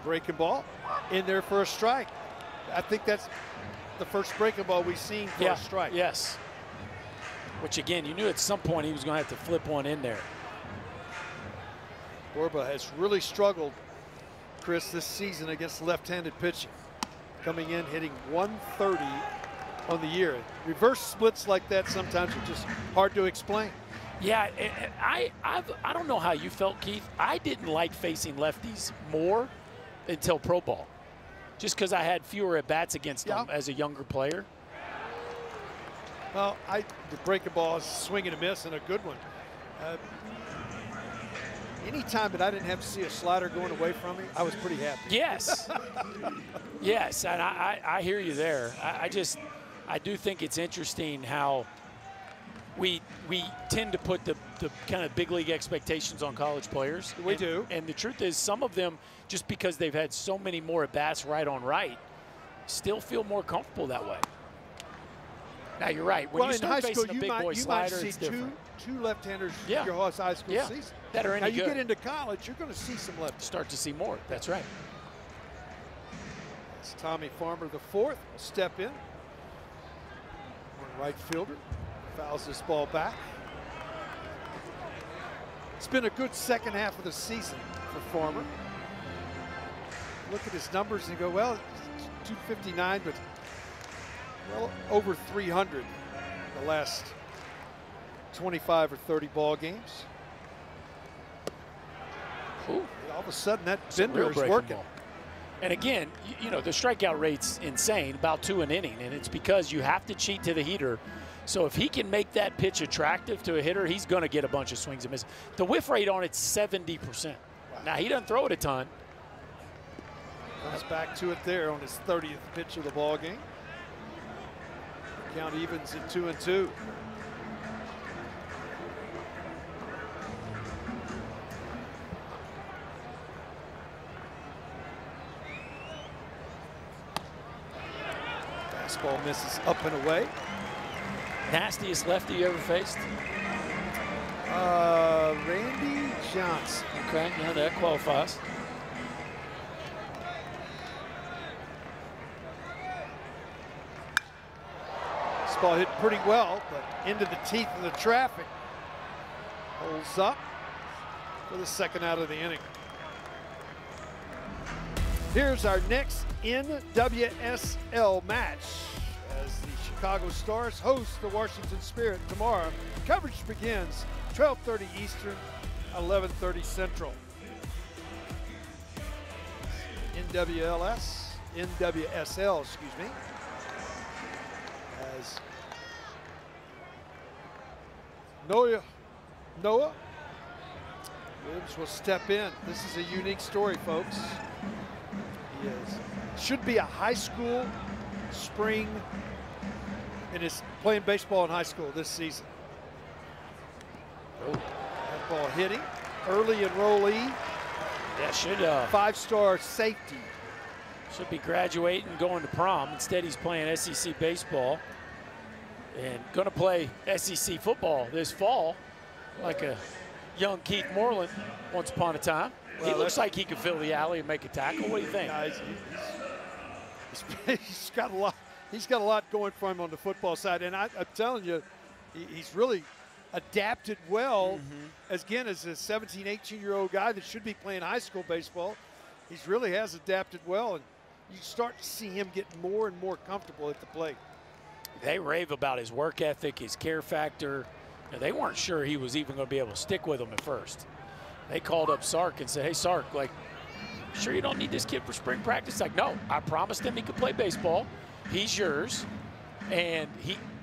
Breaking ball in there for a strike. I think that's the first breaking ball we've seen for a strike. Yes. Which again, you knew at some point he was going to have to flip one in there. Borba has really struggled, Chris, this season against left-handed pitching. Coming in, hitting 130 on the year. Reverse splits like that sometimes are just hard to explain. Yeah, I don't know how you felt, Keith. I didn't like facing lefties more until pro ball, just because I had fewer at-bats against them as a younger player. Well, the breaking ball is a swing and a miss and a good one. Anytime that I didn't have to see a slider going away from me, I was pretty happy. Yes. Yes, and I hear you there. I do think it's interesting how we tend to put the kind of big league expectations on college players. We do. And the truth is some of them, just because they've had so many more at-bats right on right, still feel more comfortable that way. Now, you're right. When you start facing a big boy slider, it's different. Two left-handers your whole high school season. That are any now, you good. get into college, you're going to see some left. Start to see more. That's right. It's Tommy Farmer, the fourth, will step in. Right fielder fouls this ball back. It's been a good second half of the season for Farmer. Look at his numbers and go, well, it's 259, but well over 300 in the last 25 or 30 ball games. Ooh. all of a sudden that It's a real bender is breaking working. ball. And again, you know, the strikeout rate's insane, about 2 an inning, and it's because you have to cheat to the heater. So if he can make that pitch attractive to a hitter, he's going to get a bunch of swings and misses. The whiff rate on it's 70%. Wow. Now, he doesn't throw it a ton. Comes back to it there on his 30th pitch of the ball game. Count evens at 2-2. Fastball misses up and away. Nastiest lefty you ever faced? Randy Johnson. Okay, yeah, that qualifies. This ball hit pretty well, but into the teeth of the traffic. Holds up for the second out of the inning. Here's our next NWSL match as the Chicago Stars host the Washington Spirit tomorrow. Coverage begins 12:30 Eastern, 11:30 Central. NWSL, excuse me, as Noah Williams will step in. This is a unique story, folks. He should be a high school spring and is playing baseball in high school this season. Oh, that ball hitting. Early enrollee. Yeah, should 5-star safety. Should be graduating, going to prom. Instead, he's playing SEC baseball and going to play SEC football this fall, like a young Keith Moreland once upon a time. Well, he looks like he could fill the alley and make a tackle. What do you think? He's got a lot. He's got a lot going for him on the football side, and I'm telling you, he's really adapted well. As a 17, 18-year-old guy that should be playing high school baseball, he really has adapted well, and you start to see him get more and more comfortable at the plate. They rave about his work ethic, his care factor. Now, they weren't sure he was even going to be able to stick with them at first. They called up Sark and said, "Hey, Sark, like, sure you don't need this kid for spring practice?" Like, no, I promised him he could play baseball. He's yours. And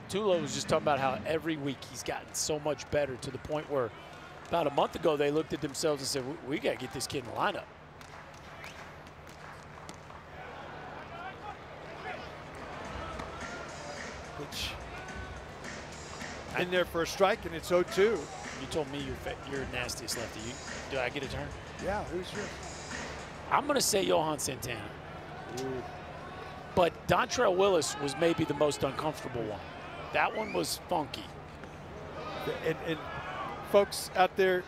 Tulo was just talking about how every week he's gotten so much better, to the point where about a month ago they looked at themselves and said, we got to get this kid in the lineup. Which in there for a strike, and it's 0-2. You told me you're nastiest lefty. Do I get a turn? Yeah, who's yours? I'm going to say Johan Santana. Ooh. But Dontrell Willis was maybe the most uncomfortable one. That one was funky. And folks out there,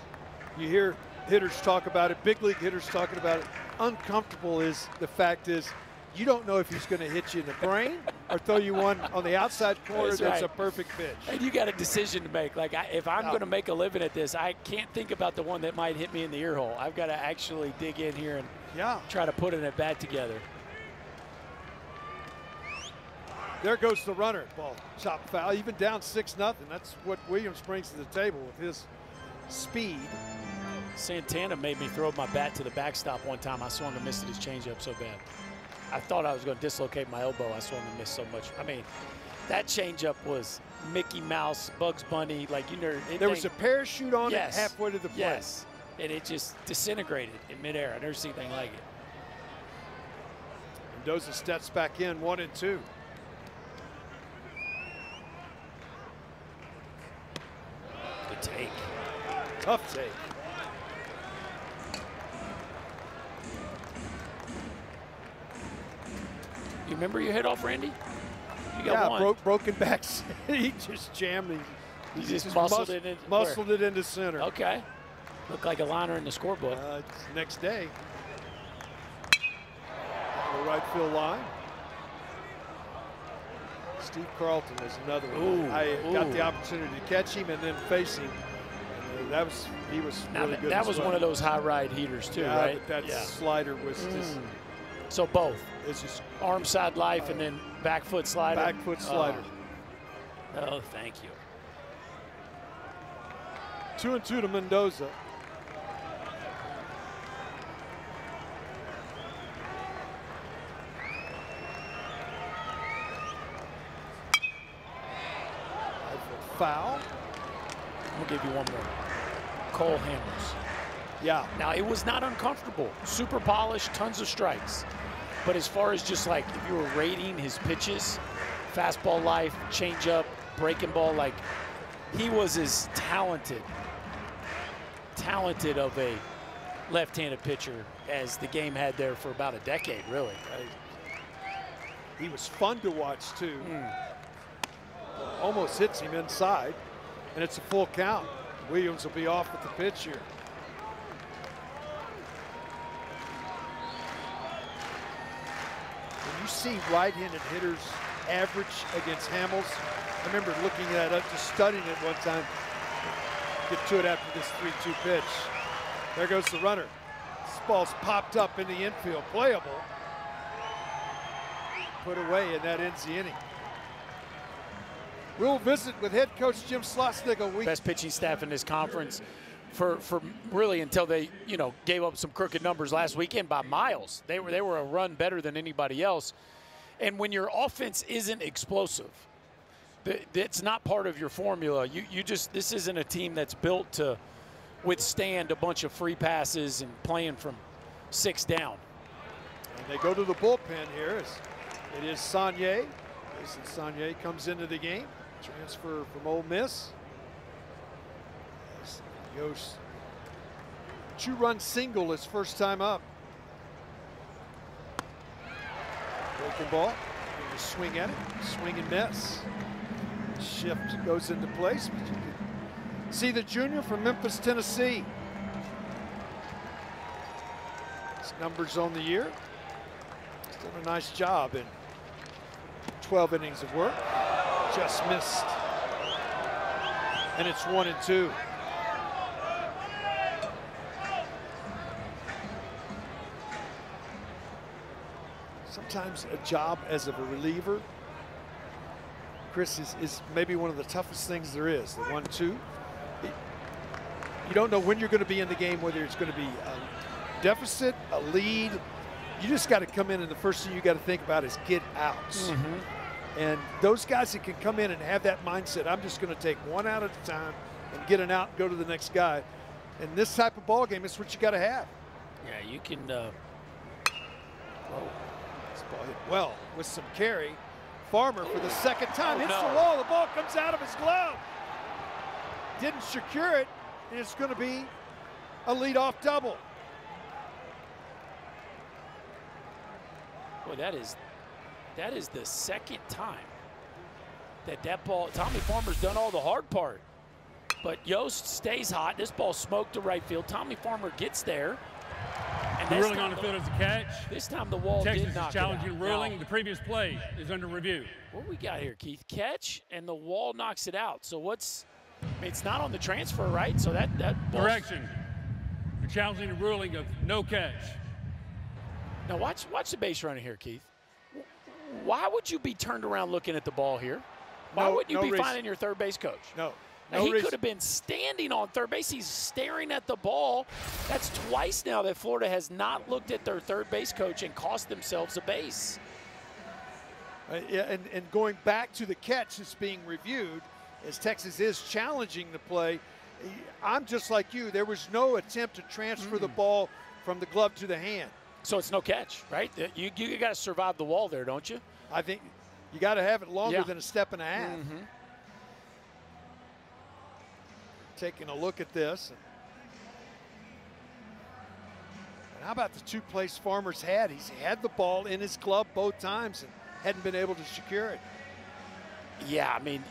you hear hitters talk about it, big league hitters talking about it. Uncomfortable is the fact is you don't know if he's going to hit you in the brain or throw you one on the outside corner that's a perfect pitch. And you got a decision to make. Like, if I'm going to make a living at this, I can't think about the one that might hit me in the ear hole. I've got to actually dig in here and try to put an at-bat together. There goes the runner. Ball chopped foul, even down 6-0. That's what Williams brings to the table with his speed. Santana made me throw my bat to the backstop one time. I swung and missed his changeup so bad. I thought I was going to dislocate my elbow. I swung and missed so much. I mean, that changeup was Mickey Mouse, Bugs Bunny. Like, you know, there was a parachute on it halfway to the plate. Yes, and it just disintegrated in midair. I never seen anything like it. Mendoza steps back in, 1-2. Good take. Tough take. You remember your hit off Randy? You got one. Broken back. He just jammed me. He just muscled it into center. Okay. Looked like a liner in the scorebook. Next day. The right field line. Steve Carlton is another one. I got the opportunity to catch him and then face him. And he was really good. That was one of those high ride heaters too, right? But that slider was just. So both. It's just arm side life and then back foot slider. Back foot slider. Oh, thank you. 2-2 to Mendoza. foul. I'm gonna give you one more. Cole Hamels. Yeah. Now, it was not uncomfortable. Super polished, tons of strikes. But as far as just like if you were rating his pitches, fastball life, changeup, breaking ball, like he was as talented of a left-handed pitcher as the game had there for about a decade, really. He was fun to watch, too. Almost hits him inside, and it's a full count. Williams will be off with the pitch here. When you see right-handed hitters average against Hamels, I remember looking that up, just studying it one time. Get to it after this 3-2 pitch. There goes the runner. This ball's popped up in the infield, playable. Put away, and that ends the inning. We'll visit with head coach Jim Schlossnagle. Best pitching staff in this conference for really until they, gave up some crooked numbers last weekend by miles. They were a run better than anybody else. And when your offense isn't explosive, that's not part of your formula. This isn't a team that's built to withstand a bunch of free passes and playing from 6 down. And they go to the bullpen here. It is Saunier. Jason Saunier comes into the game. Transfer from Ole Miss. Yost, 2-run single his first time up. Breaking ball. Going to swing at it. Swing and miss. Shift goes into place. But you can see the junior from Memphis, Tennessee. His numbers on the year. He's done a nice job in 12 innings of work. Just missed. And it's 1-2. Sometimes a job as a reliever, Chris, is maybe one of the toughest things there is, the 1-2. You don't know when you're going to be in the game, whether it's going to be a deficit, a lead. You just got to come in, and the first thing you got to think about is get outs. And those guys that can come in and have that mindset, I'm just going to take one out at a time and get an out and go to the next guy. And this type of ball game is what you got to have. Yeah, you can. This ball hit well with some carry. Farmer for the second time hits the wall. The ball comes out of his glove. Didn't secure it, and it's going to be a leadoff double. Boy, that is the second time that ball, Tommy Farmer's done all the hard part. But Yost stays hot. This ball smoked to right field. Tommy Farmer gets there. And ruling on the field is a catch. This time the wall Texas did knock is challenging it out. ruling. Now, the previous play is under review. What we got here, Keith? Catch, and the wall knocks it out. So it's not on the transfer, right? So that Correction. They're challenging the ruling of no catch. Now watch the base running here, Keith. Why would you be turned around looking at the ball here? Why wouldn't you be finding your third base coach? No. Now, he could have been standing on third base. He's staring at the ball. That's twice now that Florida has not looked at their third base coach and cost themselves a base. Yeah, and going back to the catch that's being reviewed, as Texas is challenging the play, I'm just like you. There was no attempt to transfer the ball from the glove to the hand. So it's no catch, right? You got to survive the wall there, don't you? I think you got to have it longer than a step and a half. Taking a look at this. And how about the two plays Farmer's had? He's had the ball in his glove both times and hadn't been able to secure it. Yeah, I mean,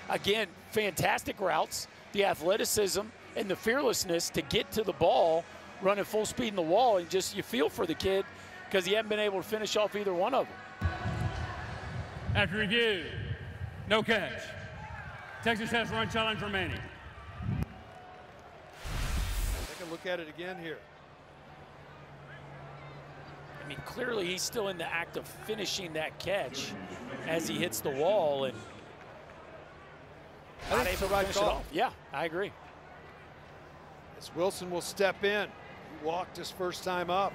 again, fantastic routes, the athleticism and the fearlessness to get to the ball, running full speed in the wall, and just you feel for the kid because he hasn't been able to finish off either one of them. After review, no catch. Texas has run challenge remaining. Take a look at it again here. I mean, clearly he's still in the act of finishing that catch as he hits the wall and not able to finish it off. Yeah, I agree. As Wilson will step in. He walked his first time up.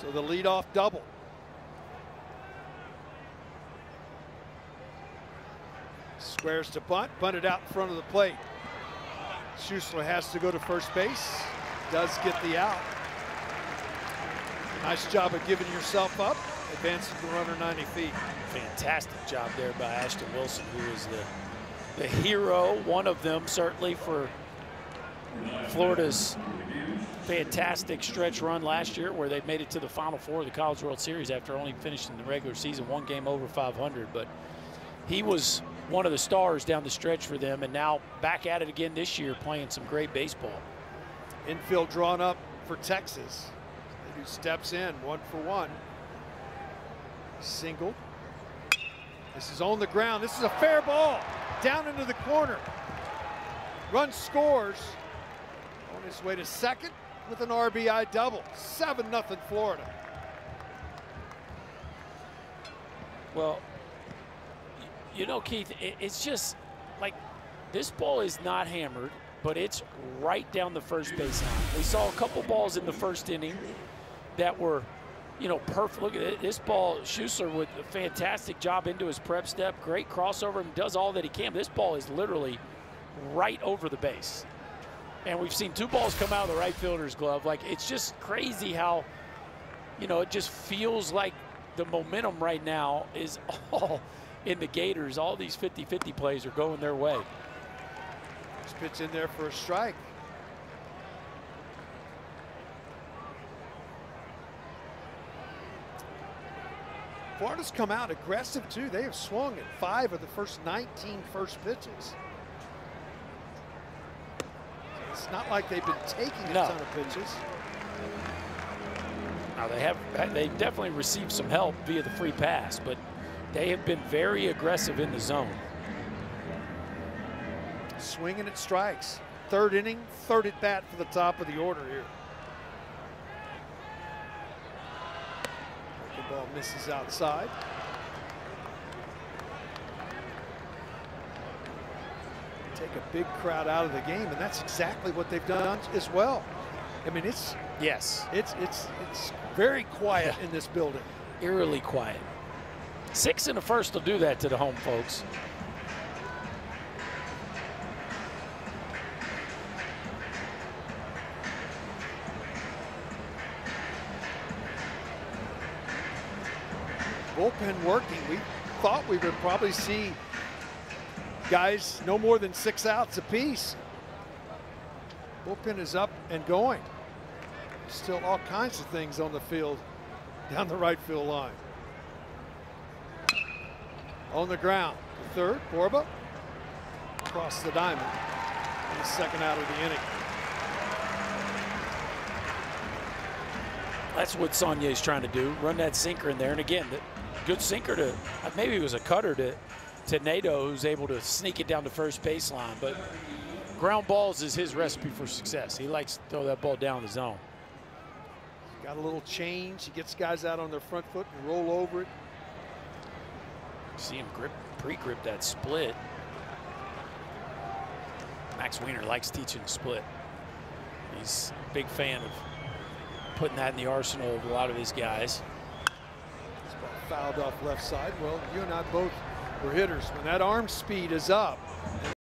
So the leadoff double. Squares to bunt, bunted out in front of the plate. Schussler has to go to first base, does get the out. Nice job of giving yourself up, advancing the runner 90 feet. Fantastic job there by Ashton Wilson, who is the hero, one of them certainly, for Florida's fantastic stretch run last year where they made it to the Final Four of the College World Series after only finishing the regular season one game over 500. But he was one of the stars down the stretch for them, and now back at it again this year playing some great baseball. Infield drawn up for Texas. Who steps in 1-for-1. Single. This is on the ground. This is a fair ball. Down into the corner. Run scores. On his way to second with an RBI double. 7-0 Florida. Well, you know, Keith, it's just like this ball is not hammered, but it's right down the first base line. We saw a couple balls in the first inning that were, you know, perfect. Look at it. This ball, Schussler with a fantastic job into his prep step, great crossover, and does all that he can. This ball is literally right over the base. And we've seen two balls come out of the right fielder's glove. Like, it's just crazy how, you know, it just feels like the momentum right now is all in the Gators. All these 50-50 plays are going their way. This pitch in there for a strike. Florida's come out aggressive too. They have swung at 5 of the first 19 first pitches. It's not like they've been taking a ton of pitches. Now they definitely received some help via the free pass, but they have been very aggressive in the zone. Swinging at strikes. Third inning, third at bat for the top of the order here. The ball misses outside. Take a big crowd out of the game, and that's exactly what they've done as well. I mean, it's very quiet in this building. Eerily quiet. 6 in the first will do that to the home folks. Bullpen working. We thought we would probably see guys no more than 6 outs apiece. Bullpen is up and going. Still all kinds of things on the field down the right field line. On the ground, the third, Borba across the diamond in the second out of the inning. That's what Saulnier's trying to do, run that sinker in there. And again, the good sinker to, maybe it was a cutter to Nadeau, who's able to sneak it down the first baseline. But ground balls is his recipe for success. He likes to throw that ball down the zone. Got a little change. He gets guys out on their front foot and roll over it. See him pre-grip that split. Max Wiener likes teaching split. He's a big fan of putting that in the arsenal of a lot of his guys. This ball fouled off left side. Well, you and I both were hitters. When that arm speed is up,